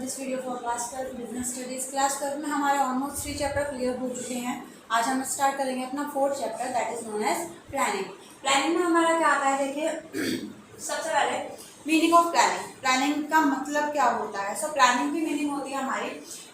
This video for class 12 business studies. Class 12 में हमारे almost 3 chapter clear हो चुके हैं। आज हम स्टार्ट करेंगे अपना 4th chapter, that is known as planning. Planning में हमारा क्या आता है, देखिए सबसे पहले मीनिंग ऑफ प्लानिंग। प्लानिंग का मतलब क्या होता है? सो प्लानिंग की मीनिंग होती है हमारी,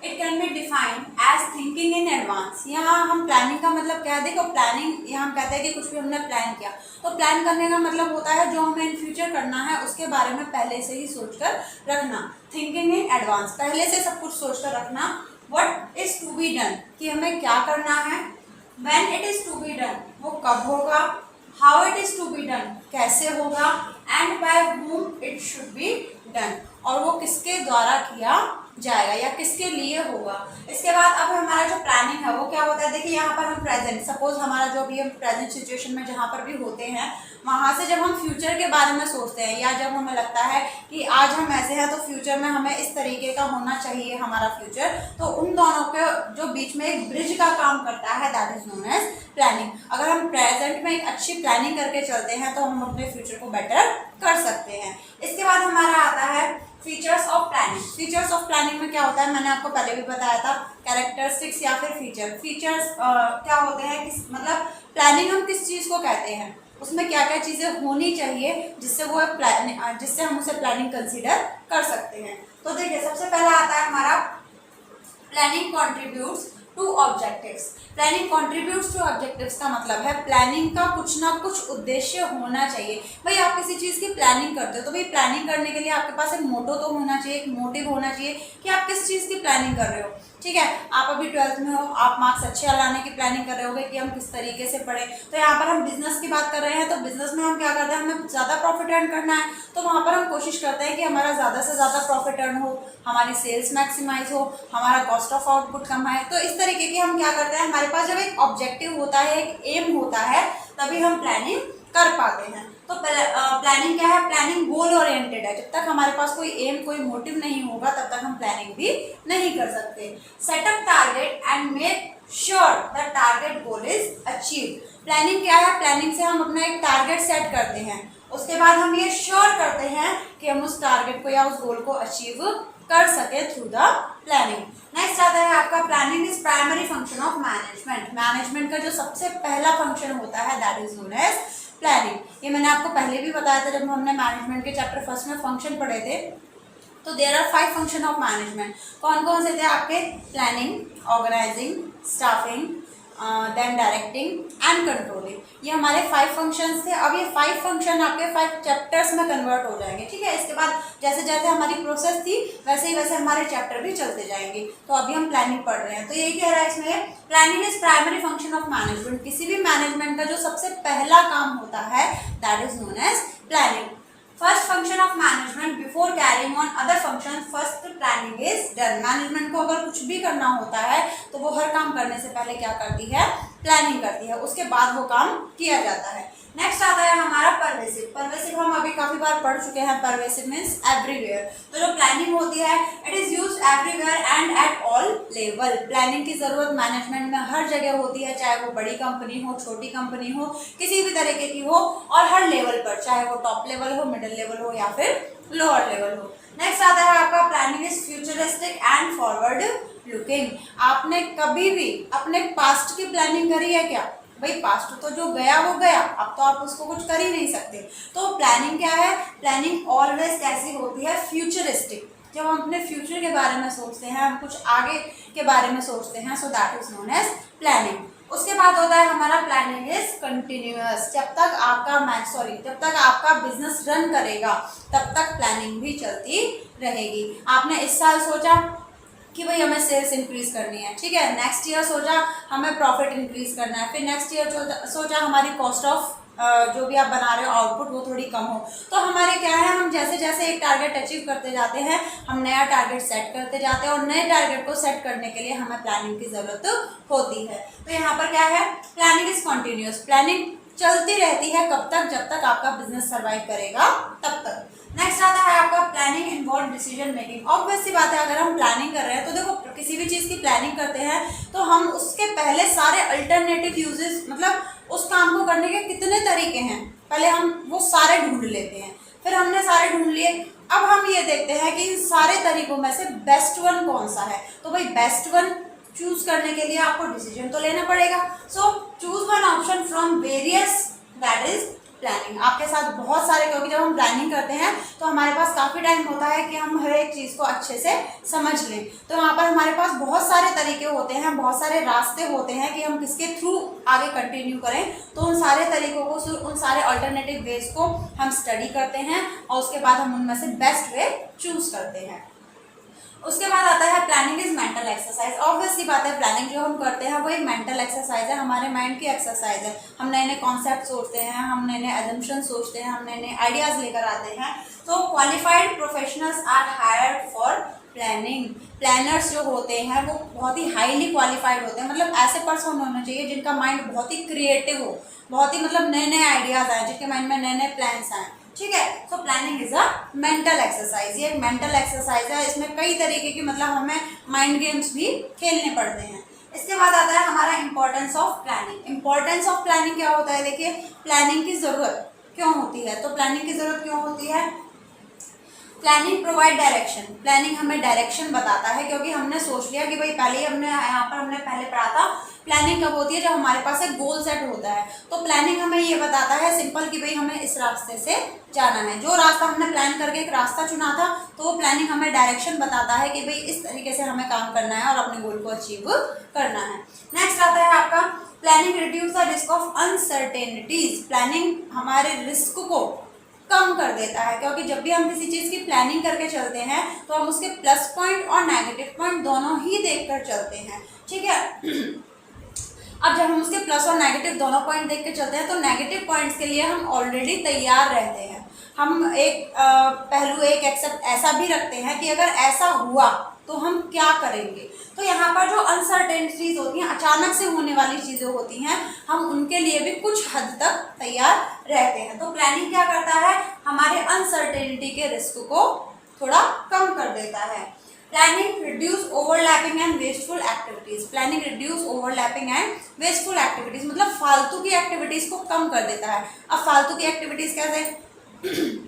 it can be defined as thinking in advance. यहाँ हम प्लानिंग का मतलब क्या है, देखो प्लानिंग यहाँ हम कहते हैं कि कुछ भी हमने प्लान किया, तो प्लान करने का मतलब होता है जो हमें इन फ्यूचर करना है उसके बारे में पहले से ही सोचकर रखना। थिंकिंग इन एडवांस, पहले से सब कुछ सोचकर रखना। What is to be done, कि हमें क्या करना है। When it is to be done, वो कब होगा। How it is to be done, कैसे होगा। And by whom it should be done, और वो किसके द्वारा किया जाएगा या किसके लिए होगा। इसके बाद अब हमारा जो प्लानिंग है वो क्या होता है, देखिए यहाँ पर हम प्रेजेंट, सपोज हमारा जो भी हम प्रेजेंट सिचुएशन में जहाँ पर भी होते हैं वहाँ से जब हम फ्यूचर के बारे में सोचते हैं, या जब हमें लगता है कि आज हम ऐसे हैं तो फ्यूचर में हमें इस तरीके का होना चाहिए हमारा फ्यूचर, तो उन दोनों के जो बीच में एक ब्रिज का काम करता है, that is known as planning. अगर हम प्रेजेंट में एक अच्छी प्लानिंग करके चलते हैं तो हम अपने फ्यूचर को बेटर कर सकते हैं। इसके बाद हमारा आता है features of planning. Features of planning में क्या होता है, मैंने आपको पहले भी बताया था, कैरेक्टरिस्टिक्स या फिर फीचर। फीचर्स क्या होते हैं, मतलब प्लानिंग हम किस चीज़ को कहते हैं, उसमें क्या क्या चीज़ें होनी चाहिए जिससे वो जिससे हम उसे प्लानिंग कंसीडर कर सकते हैं। तो देखिए सबसे पहला आता है हमारा planning contributes to objectives. Planning contributes to objectives का मतलब है प्लानिंग का कुछ ना कुछ उद्देश्य होना चाहिए। भाई आप किसी चीज़ की प्लानिंग करते हो तो भाई प्लानिंग करने के लिए आपके पास एक मोटो तो होना चाहिए, एक मोटिव होना चाहिए कि आप किस चीज़ की प्लानिंग कर रहे हो। ठीक है, आप अभी 12th में हो, आप मार्क्स अच्छे लाने की प्लानिंग कर रहे होगे कि हम किस तरीके से पढ़े। तो यहाँ पर हम बिजनेस की बात कर रहे हैं, तो बिजनेस में हम क्या करते हैं, हमें ज़्यादा प्रॉफिट अर्न करना है, तो वहाँ पर हम कोशिश करते हैं कि हमारा ज़्यादा से ज़्यादा प्रॉफिट अर्न हो, हमारी सेल्स मैक्सिमाइज हो, हमारा कॉस्ट ऑफ आउटपुट कम आए। तो इस तरीके की हम क्या करते हैं, हमारे पास जब एक ऑब्जेक्टिव होता है, एक एम होता है, तभी हम प्लानिंग कर पाते हैं। तो प्लानिंग क्या है, प्लानिंग गोल ओरिएंटेड है। जब तक हमारे पास कोई एम, कोई मोटिव नहीं होगा तब तक हम प्लानिंग भी नहीं कर सकते। Setup target and make sure the target goal is achieve. Planning क्या है, प्लानिंग से हम अपना एक टारगेट सेट करते हैं, उसके बाद हम ये श्योर करते हैं कि हम उस टारगेट को या उस गोल को अचीव कर सके थ्रू द प्लानिंग। नेक्स्ट आता है आपका planning is primary function of management. Management का जो सबसे पहला फंक्शन होता है that is known as planning. ये मैंने आपको पहले भी बताया था जब हमने मैनेजमेंट के चैप्टर फर्स्ट में फंक्शन पढ़े थे। तो there are 5 function of management. कौन कौन से थे आपके? Planning, organising, staffing, then directing and controlling. ये हमारे 5 फंक्शंस थे। अब ये 5 फंक्शन आपके 5 चैप्टर्स में कन्वर्ट हो जाएंगे। ठीक है, इसके बाद जैसे जैसे हमारी प्रोसेस थी वैसे ही वैसे हमारे चैप्टर भी चलते जाएंगे। तो अभी हम प्लानिंग पढ़ रहे हैं, तो यही कह रहा है इसमें, planning is primary function of management. किसी भी मैनेजमेंट का जो सबसे पहला काम होता है that is known as planning. First function of management before carrying on other function, first planning is done. Management को अगर कुछ भी करना होता है तो वो हर काम करने से पहले क्या करती है, प्लानिंग करती है, उसके बाद वो काम किया जाता है। नेक्स्ट आता है हमारा परवेसिव। परवेसिव हम अभी काफी बार पढ़ चुके हैं। Pervasive means everywhere. तो जो प्लानिंग होती है it is used everywhere and at all level. Planning की जरूरत मैनेजमेंट में हर जगह होती है, चाहे वो बड़ी कंपनी हो, छोटी कंपनी हो, किसी भी तरीके की हो, और हर लेवल पर, चाहे वो टॉप लेवल हो, मिडिल लेवल हो या फिर लोअर लेवल हो। नेक्स्ट आता है आपका planning is futuristic and forward looking. आपने कभी भी अपने पास्ट की प्लानिंग करी है क्या? भाई पास्ट तो जो गया वो गया, अब तो आप उसको कुछ कर ही नहीं सकते। तो प्लानिंग क्या है, प्लानिंग ऑलवेज कैसी होती है, फ्यूचरिस्टिक। जब हम अपने फ्यूचर के बारे में सोचते हैं, हम कुछ आगे के बारे में सोचते हैं, so that is known as planning. उसके बाद होता है हमारा प्लानिंग इज कंटिन्यूअस। जब तक आपका बिजनेस रन करेगा तब तक प्लानिंग भी चलती रहेगी। आपने इस साल सोचा कि भाई हमें सेल्स इंक्रीज करनी है, ठीक है, नेक्स्ट ईयर सोचा हमें प्रॉफिट इंक्रीज करना है, फिर नेक्स्ट ईयर सोचा हमारी कॉस्ट ऑफ जो भी आप बना रहे हो आउटपुट वो थोड़ी कम हो। तो हमारे क्या है, हम जैसे जैसे एक टारगेट अचीव करते जाते हैं, हम नया टारगेट सेट करते जाते हैं, और नए टारगेट को सेट करने के लिए हमें प्लानिंग की जरूरत होती है। तो यहाँ पर क्या है, प्लानिंग इज कॉन्टिन्यूअस। प्लानिंग चलती रहती है कब तक, जब तक आपका बिजनेस सर्वाइव करेगा तब तक। नेक्स्ट आता है आपका planning involve decision making. Obvious सी बात है, अगर हम प्लानिंग कर रहे हैं तो देखो किसी भी चीज़ की प्लानिंग करते हैं तो हम उसके पहले सारे अल्टरनेटिव यूजेस, मतलब उस काम को करने के कितने तरीके हैं, पहले हम वो सारे ढूंढ लेते हैं। फिर हमने सारे ढूंढ लिए, अब हम ये देखते हैं कि इन सारे तरीकों में से बेस्ट वन कौन सा है। तो भाई बेस्ट वन चूज करने के लिए आपको डिसीजन तो लेना पड़ेगा। So choose one option from various, that is planning. आपके साथ बहुत सारे, क्योंकि जब हम प्लानिंग करते हैं तो हमारे पास काफ़ी टाइम होता है कि हम हर एक चीज़ को अच्छे से समझ लें। तो वहाँ पर हमारे पास बहुत सारे तरीके होते हैं, बहुत सारे रास्ते होते हैं कि हम किसके थ्रू आगे कंटिन्यू करें। तो उन सारे तरीकों को, उन सारे अल्टरनेटिव वेज को हम स्टडी करते हैं और उसके बाद हम उनमें से बेस्ट वे चूज करते हैं। उसके बाद आता है planning is mental exercise. Obviously बात है, प्लानिंग जो हम करते हैं वो एक मेंटल एक्सरसाइज है, हमारे माइंड की एक्सरसाइज है। हम नए नए कॉन्सेप्ट सोचते हैं, हम नए नए एजम्पशन सोचते हैं, हम नए नए आइडियाज लेकर आते हैं। तो qualified professionals are hired for planning. Planners जो होते हैं वो बहुत ही हाईली क्वालिफाइड होते हैं, मतलब ऐसे पर्सन होना चाहिए जिनका माइंड बहुत ही क्रिएटिव हो, बहुत ही मतलब नए नए आइडियाज आए, जिनके माइंड में नए नए प्लान्स आए। ठीक है, so planning is a mental exercise. ये एक मेंटल एक्सरसाइज है, इसमें कई तरीके की मतलब हमें माइंड गेम्स भी खेलने पड़ते हैं। इसके बाद आता है हमारा importance of planning. Importance of planning क्या होता है? देखिए, प्लानिंग की जरूरत क्यों होती है? तो प्लानिंग की जरूरत क्यों होती है? Planning provide direction. प्लानिंग हमें डायरेक्शन बताता है, क्योंकि हमने सोच लिया कि भाई पहले ही हमने पहले पढ़ा था, प्लानिंग कब होती है? जब हमारे पास एक गोल सेट होता है। तो प्लानिंग हमें ये बताता है सिंपल कि भाई हमें इस रास्ते से जाना है। जो रास्ता हमने प्लान करके एक रास्ता चुना था, तो वो प्लानिंग हमें डायरेक्शन बताता है कि भाई इस तरीके से हमें काम करना है और अपने गोल को अचीव करना है। नेक्स्ट आता है आपका planning reduce the risk of uncertainties. Planning हमारे रिस्क को कम कर देता है, क्योंकि जब भी हम किसी चीज़ की प्लानिंग करके चलते हैं तो हम उसके प्लस पॉइंट और नेगेटिव पॉइंट दोनों ही देखकर चलते हैं। ठीक है, अब जब हम उसके प्लस और नेगेटिव दोनों पॉइंट देख के चलते हैं तो नेगेटिव पॉइंट्स के लिए हम ऑलरेडी तैयार रहते हैं। हम एक पहलू एक एक्सेप्ट ऐसा भी रखते हैं कि अगर ऐसा हुआ तो हम क्या करेंगे। तो यहाँ पर जो अनसर्टेनिटीज होती हैं, अचानक से होने वाली चीज़ें होती हैं, हम उनके लिए भी कुछ हद तक तैयार रहते हैं। तो प्लानिंग क्या करता है? हमारे अनसर्टेनिटी के रिस्क को थोड़ा कम कर देता है। Planning reduce overlapping and wasteful activities. Planning reduce overlapping and wasteful activities, मतलब फालतू की एक्टिविटीज को कम कर देता है। अब फालतू की एक्टिविटीज कैसे?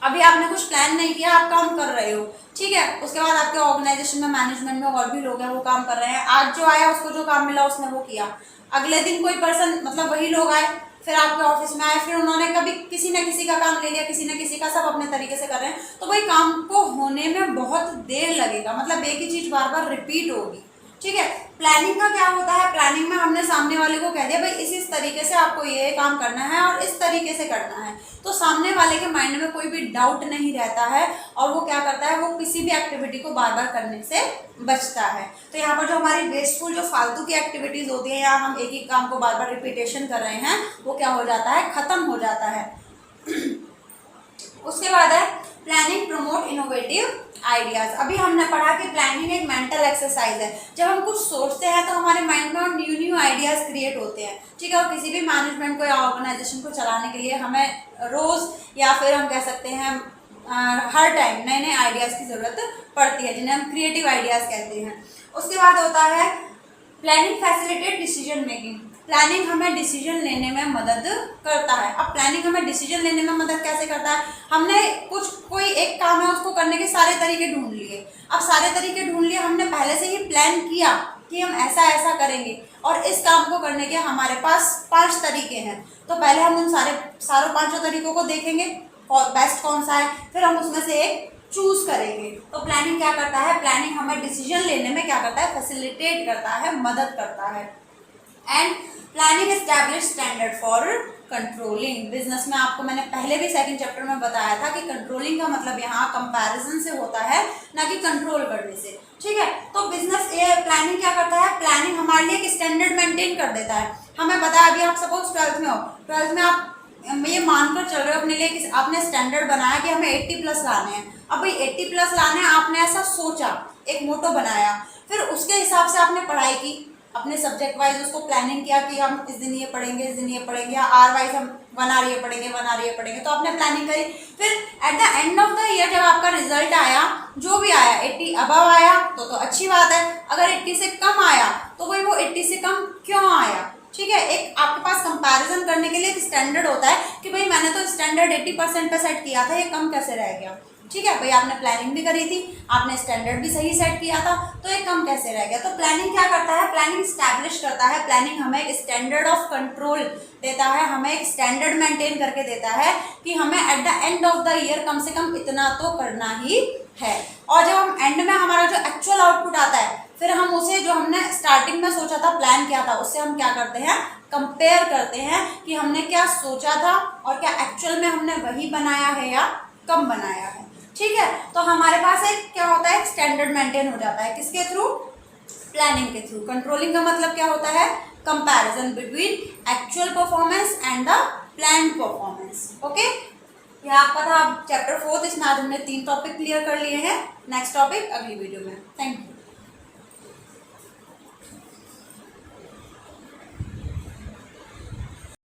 अभी आपने कुछ प्लान नहीं किया, आप काम कर रहे हो, ठीक है, उसके बाद आपके ऑर्गेनाइजेशन में, मैनेजमेंट में और भी लोग हैं, वो काम कर रहे हैं। आज जो आया उसको जो काम मिला उसने वो किया, अगले दिन कोई पर्सन, मतलब वही लोग आए, फिर आपके ऑफिस में आए, फिर उन्होंने कभी किसी न किसी का काम ले लिया, किसी न किसी का, सब अपने तरीके से कर रहे हैं। तो भाई काम को होने में बहुत देर लगेगा, मतलब एक ही चीज़ बार बार रिपीट होगी। ठीक है, प्लानिंग का क्या होता है? प्लानिंग में हमने सामने वाले को कह दिया भाई इस तरीके से आपको ये काम करना है और इस तरीके से करना है, तो सामने वाले के माइंड में कोई भी डाउट नहीं रहता है और वो क्या करता है, वो किसी भी एक्टिविटी को बार बार करने से बचता है। तो यहाँ पर जो हमारी वेस्टफुल, जो फालतू की एक्टिविटीज होती है या हम एक ही काम को बार बार रिपीटेशन कर रहे हैं, वो क्या हो जाता है? खत्म हो जाता है। उसके बाद है प्लानिंग प्रमोट इनोवेटिव आइडियाज। अभी हमने पढ़ा कि प्लानिंग एक मेंटल एक्सरसाइज है। जब हम कुछ सोचते हैं तो हमारे माइंड में न्यू आइडियाज क्रिएट होते हैं। ठीक है, और किसी भी मैनेजमेंट को या ऑर्गेनाइजेशन को चलाने के लिए हमें रोज या फिर हम कह सकते हैं हर टाइम नए नए आइडियाज की जरूरत पड़ती है, जिन्हें हम क्रिएटिव आइडियाज कहते हैं। उसके बाद होता है planning facilitate decision making. Planning हमें डिसीजन लेने में मदद करता है। अब प्लानिंग हमें डिसीजन लेने में मदद कैसे करता है? हमने कोई एक काम है, उसको करने के सारे तरीके ढूंढ लिए। अब सारे तरीके ढूंढ लिए, हमने पहले से ही प्लान किया कि हम ऐसा ऐसा करेंगे और इस काम को करने के हमारे पास 5 तरीके हैं। तो पहले हम उन सारों 5 तरीकों को देखेंगे और बेस्ट कौन सा है, फिर हम उसमें से एक चूज करेंगे। तो प्लानिंग क्या करता है? प्लानिंग हमें डिसीजन लेने में क्या करता है? फैसिलिटेट करता है, मदद करता है। And planning establish standard for controlling. Business में आपको मैंने पहले भी सेकंड चैप्टर में बताया था कि कंट्रोलिंग का मतलब यहाँ कंपैरिजन से होता है, ना कि कंट्रोल करने से। ठीक है, तो बिजनेस प्लानिंग क्या करता है? प्लानिंग हमारे लिए एक स्टैंडर्ड मेंटेन कर देता है। हमें बताया, अभी आप सपोज 12th में हो, 12th में आप ये मानकर चल रहे हो अपने लिए कि आपने स्टैंडर्ड बनाया कि हमें 80+ लाने हैं। अब भाई 80+ लाने हैं, आपने ऐसा सोचा, एक मोटो बनाया, फिर उसके हिसाब से आपने पढ़ाई की, अपने सब्जेक्ट वाइज उसको प्लानिंग किया कि हम इस दिन ये पढ़ेंगे, इस दिन ये पढ़ेंगे, या आर वाइज हम 1 आवर ये पढ़ेंगे, 1 आवर ये पढ़ेंगे, तो आपने प्लानिंग करी। फिर eight the end of the year जब आपका रिजल्ट आया, जो भी आया 80 अबव आया तो अच्छी बात है, अगर 80 से कम आया तो भाई वो 80 से कम क्यों आया? ठीक है, एक आपके पास कंपैरिजन करने के लिए एक स्टैंडर्ड होता है कि भाई मैंने तो स्टैंडर्ड 80% पे सेट किया था, ये कम कैसे रह गया। ठीक है भाई, आपने प्लानिंग भी करी थी, आपने स्टैंडर्ड भी सही सेट किया था, तो ये कम कैसे रह गया? तो प्लानिंग क्या करता है? प्लानिंग स्टैब्लिश करता है, प्लानिंग हमें एक स्टैंडर्ड ऑफ कंट्रोल देता है, हमें एक स्टैंडर्ड मेंटेन करके देता है कि हमें at the end of the year कम से कम इतना तो करना ही है। और जब हम एंड में हमारा जो एक्चुअल आउटपुट आता है, फिर हम उसे जो हमने स्टार्टिंग में सोचा था, प्लान किया था, उससे हम क्या करते हैं? कंपेयर करते हैं कि हमने क्या सोचा था और क्या एक्चुअल में हमने वही बनाया है या कम बनाया है। ठीक है, तो हमारे पास एक क्या होता है? स्टैंडर्ड मेंटेन हो जाता है, किसके थ्रू? प्लानिंग के थ्रू। कंट्रोलिंग का मतलब क्या होता है? Comparison between actual performance and the planned performance. Okay, यह आपका था चैप्टर 4। इसमें आज हमने 3 टॉपिक क्लियर कर लिए हैं। नेक्स्ट टॉपिक अगली वीडियो में। Thank you.